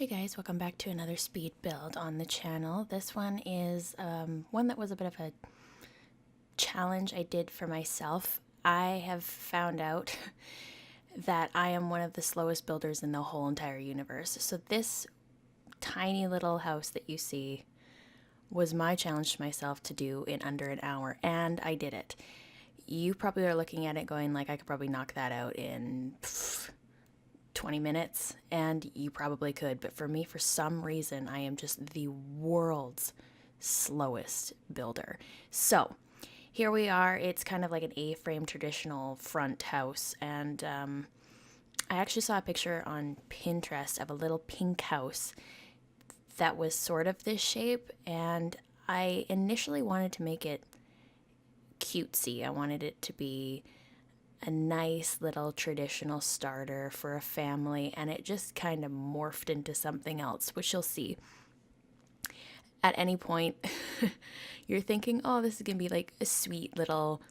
Hey guys, welcome back to another speed build on the channel. This one is one that was a bit of a challenge I did for myself. I have found out that I am one of the slowest builders in the whole entire universe. So this tiny little house that you see was my challenge to myself to do in under an hour, and I did it. You probably are looking at it going like, I could probably knock that out in 20 minutes, and you probably could, but for me, for some reason, I am just the world's slowest builder. So here we are. It's kind of like an A-frame traditional front house, and I actually saw a picture on Pinterest of a little pink house that was sort of this shape, and I initially wanted to make it cutesy. I wanted it to be a nice little traditional starter for a family, and it just kind of morphed into something else, which you'll see. At any point, you're thinking, oh, this is going to be like a sweet little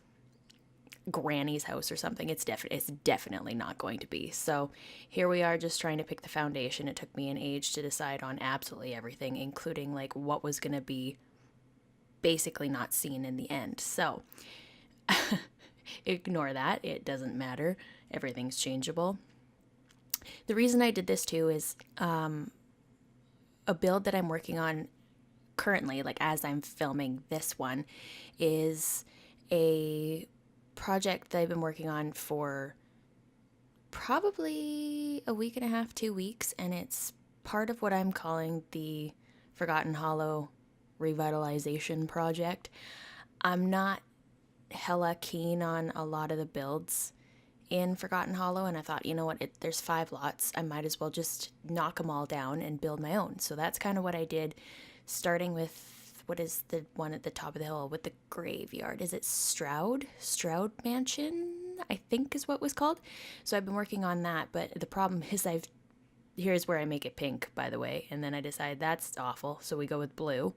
granny's house or something. It's definitely not going to be. So here we are, just trying to pick the foundation. It took me an age to decide on absolutely everything, including like what was going to be basically not seen in the end. So ignore that. It doesn't matter. Everything's changeable. The reason I did this too is a build that I'm working on currently, like as I'm filming this one, is a project that I've been working on for probably a week and a half, 2 weeks, and it's part of what I'm calling the Forgotten Hollow revitalization project. I'm not hella keen on a lot of the builds in Forgotten Hollow, and I thought, you know what, there's 5 lots. I might as well just knock them all down and build my own. So that's kind of what I did, starting with, what is the one at the top of the hill with the graveyard? Is it Stroud Mansion, I think is what it was called. So I've been working on that, but the problem is here's where I make it pink, by the way, and then I decide that's awful, so we go with blue,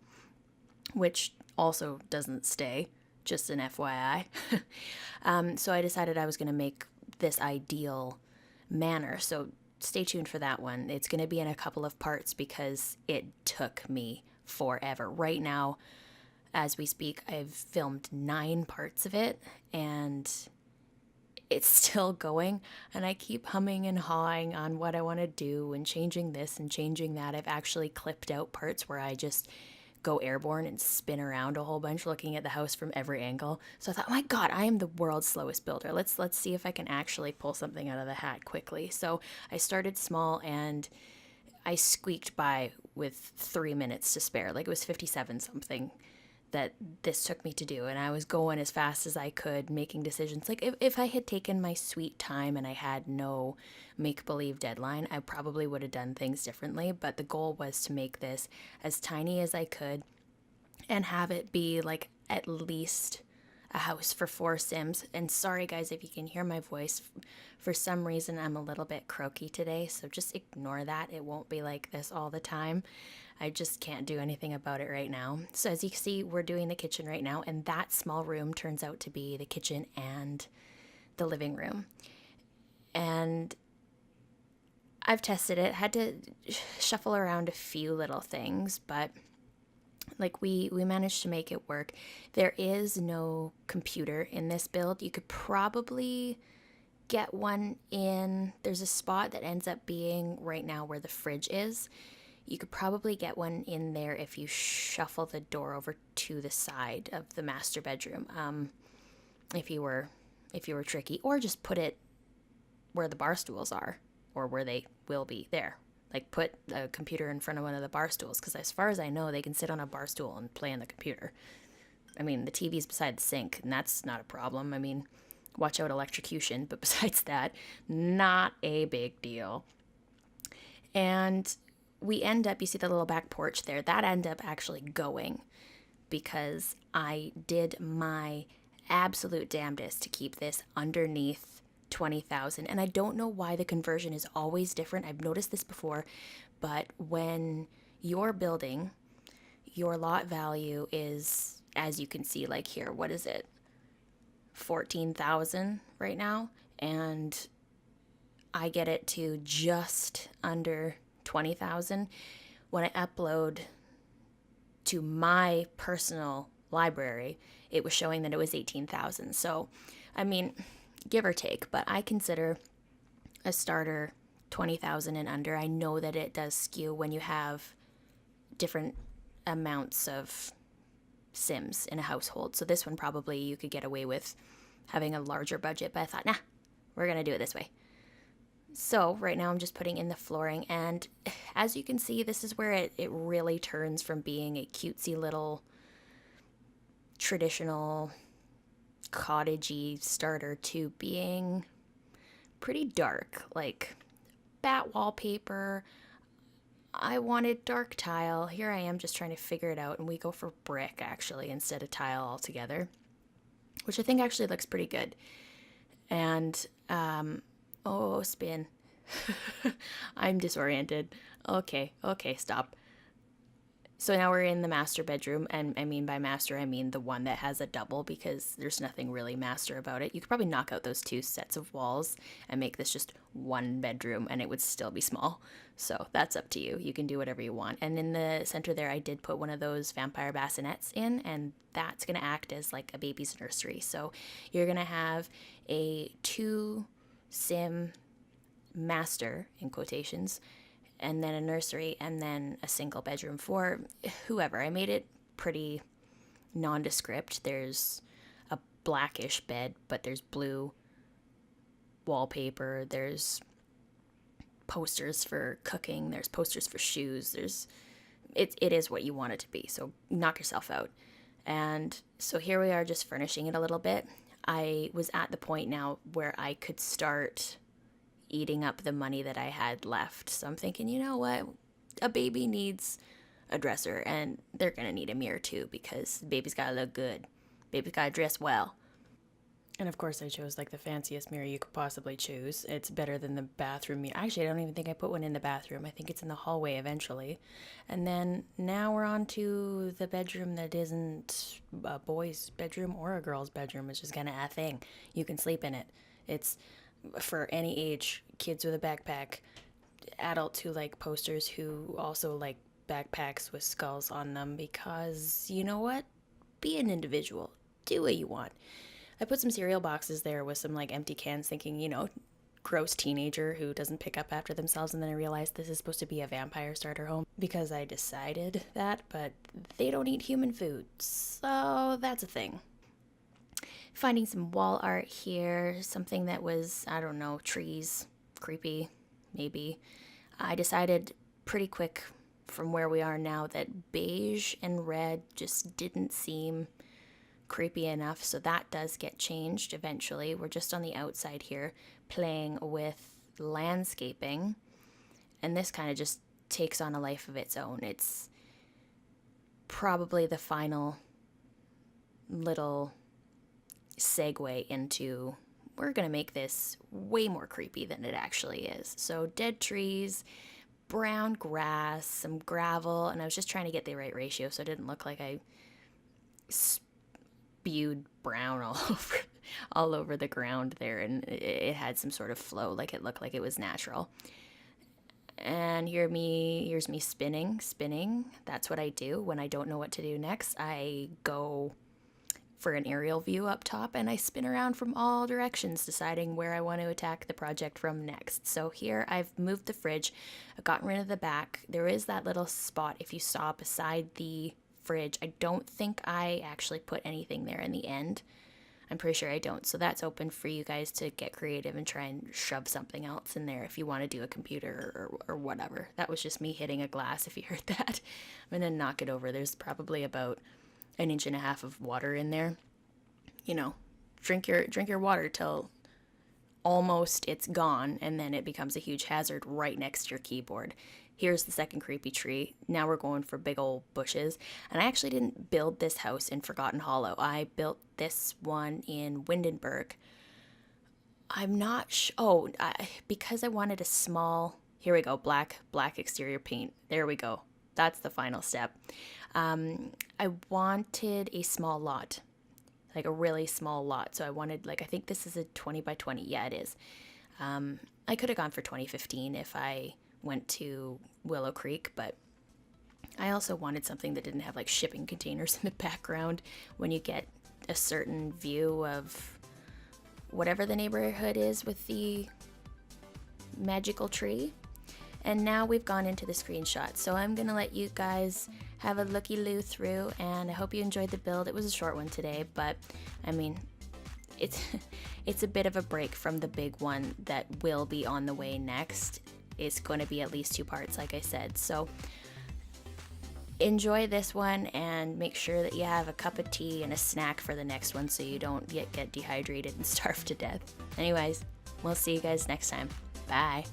which also doesn't stay. Just an FYI. So I decided I was going to make this ideal manor. So stay tuned for that one. It's going to be in a couple of parts because it took me forever. Right now, as we speak, I've filmed 9 parts of it, and it's still going, and I keep humming and hawing on what I want to do and changing this and changing that. I've actually clipped out parts where I just go airborne and spin around a whole bunch looking at the house from every angle. So I thought, oh my god, I am the world's slowest builder. Let's see if I can actually pull something out of the hat quickly. So I started small, and I squeaked by with 3 minutes to spare. Like it was 57 something that this took me to do, and I was going as fast as I could, making decisions. Like if I had taken my sweet time and I had no make-believe deadline, I probably would have done things differently, but the goal was to make this as tiny as I could and have it be like at least a house for 4 Sims. And sorry guys if you can hear my voice. For some reason I'm a little bit croaky today, so just ignore that. It won't be like this all the time. I just can't do anything about it right now. So as you can see, we're doing the kitchen right now, and that small room turns out to be the kitchen and the living room. And I've tested it, had to shuffle around a few little things, but like we managed to make it work. There is no computer in this build. You could probably get one in, there's a spot that ends up being right now where the fridge is. You could probably get one in there if you shuffle the door over to the side of the master bedroom, if you were tricky, or just put it where the bar stools are, or where they will be there. Like put a computer in front of one of the bar stools, because as far as I know, they can sit on a bar stool and play on the computer. I mean, the TV's beside the sink, and that's not a problem. I mean, watch out electrocution, but besides that, not a big deal. And we end up, you see the little back porch there, that ended up actually going because I did my absolute damnedest to keep this underneath 20,000. And I don't know why the conversion is always different. I've noticed this before, but when you're building, your lot value is, as you can see, like here, what is it? 14,000 right now. And I get it to just under 20,000. When I upload to my personal library, it was showing that it was 18,000. So, I mean, give or take, but I consider a starter 20,000 and under. I know that it does skew when you have different amounts of Sims in a household. So this one probably you could get away with having a larger budget, but I thought, nah, we're going to do it this way. So right now I'm just putting in the flooring, and as you can see, this is where it really turns from being a cutesy little traditional cottagey starter to being pretty dark, like bat wallpaper. I wanted dark tile. Here I am just trying to figure it out, and we go for brick actually instead of tile altogether, which I think actually looks pretty good. And oh, spin. I'm disoriented. Okay, stop. So now we're in the master bedroom, and I mean by master, I mean the one that has a double, because there's nothing really master about it. You could probably knock out those two sets of walls and make this just one bedroom, and it would still be small. So that's up to you. You can do whatever you want. And in the center there, I did put one of those vampire bassinets in, and that's going to act as like a baby's nursery. So you're going to have a 2-sim master, in quotations, and then a nursery, and then a single bedroom for whoever. I made it pretty nondescript. There's a blackish bed, but there's blue wallpaper. There's posters for cooking. There's posters for shoes. It is what you want it to be, so knock yourself out. And so here we are, just furnishing it a little bit. I was at the point now where I could start eating up the money that I had left. So I'm thinking, you know what? A baby needs a dresser, and they're going to need a mirror too, because the baby's got to look good. Baby's got to dress well. And of course I chose like the fanciest mirror you could possibly choose. It's better than the bathroom mirror. Actually, I don't even think I put one in the bathroom. I think it's in the hallway eventually. And then now we're on to the bedroom that isn't a boy's bedroom or a girl's bedroom. It's just kind of a thing. You can sleep in it. It's for any age, kids with a backpack, adults who like posters, who also like backpacks with skulls on them, because you know what? Be an individual. Do what you want. I put some cereal boxes there with some like empty cans, thinking, you know, gross teenager who doesn't pick up after themselves, and then I realized this is supposed to be a vampire starter home because I decided that, but they don't eat human food, so that's a thing. Finding some wall art here, something that was, I don't know, trees, creepy, maybe. I decided pretty quick from where we are now that beige and red just didn't seem creepy enough, so that does get changed eventually. We're just on the outside here playing with landscaping, and this kind of just takes on a life of its own. It's probably the final little segue into, we're gonna make this way more creepy than it actually is. So dead trees, brown grass, some gravel, and I was just trying to get the right ratio so it didn't look like I spewed brown all over the ground there, and it had some sort of flow, like it looked like it was natural. And here's me spinning. That's what I do when I don't know what to do next. I go for an aerial view up top, and I spin around from all directions, deciding where I want to attack the project from next. So here I've moved the fridge, I've gotten rid of the back. There is that little spot, if you saw, beside the fridge. I don't think I actually put anything there in the end. I'm pretty sure I don't. So that's open for you guys to get creative and try and shove something else in there if you want to do a computer or whatever. That was just me hitting a glass, if you heard that. I'm going to knock it over. There's probably about 1.5 inches of water in there. You know, drink your water till almost it's gone, and then it becomes a huge hazard right next to your keyboard. Here's the second creepy tree. Now we're going for big old bushes. And I actually didn't build this house in Forgotten Hollow. I built this one in Windenburg. I'm not because I wanted a small, here we go, black exterior paint. There we go. That's the final step. I wanted a small lot, like a really small lot. So I wanted, like, I think this is a 20 by 20. Yeah, it is. I could have gone for 2015 if I went to Willow Creek, but I also wanted something that didn't have like shipping containers in the background when you get a certain view of whatever the neighborhood is with the magical tree. And now we've gone into the screenshot, so I'm gonna let you guys have a looky-loo through, and I hope you enjoyed the build. It was a short one today, but I mean, it's a bit of a break from the big one that will be on the way next. It's going to be at least 2 parts, like I said. So enjoy this one and make sure that you have a cup of tea and a snack for the next one so you don't get dehydrated and starve to death. Anyways, we'll see you guys next time. Bye.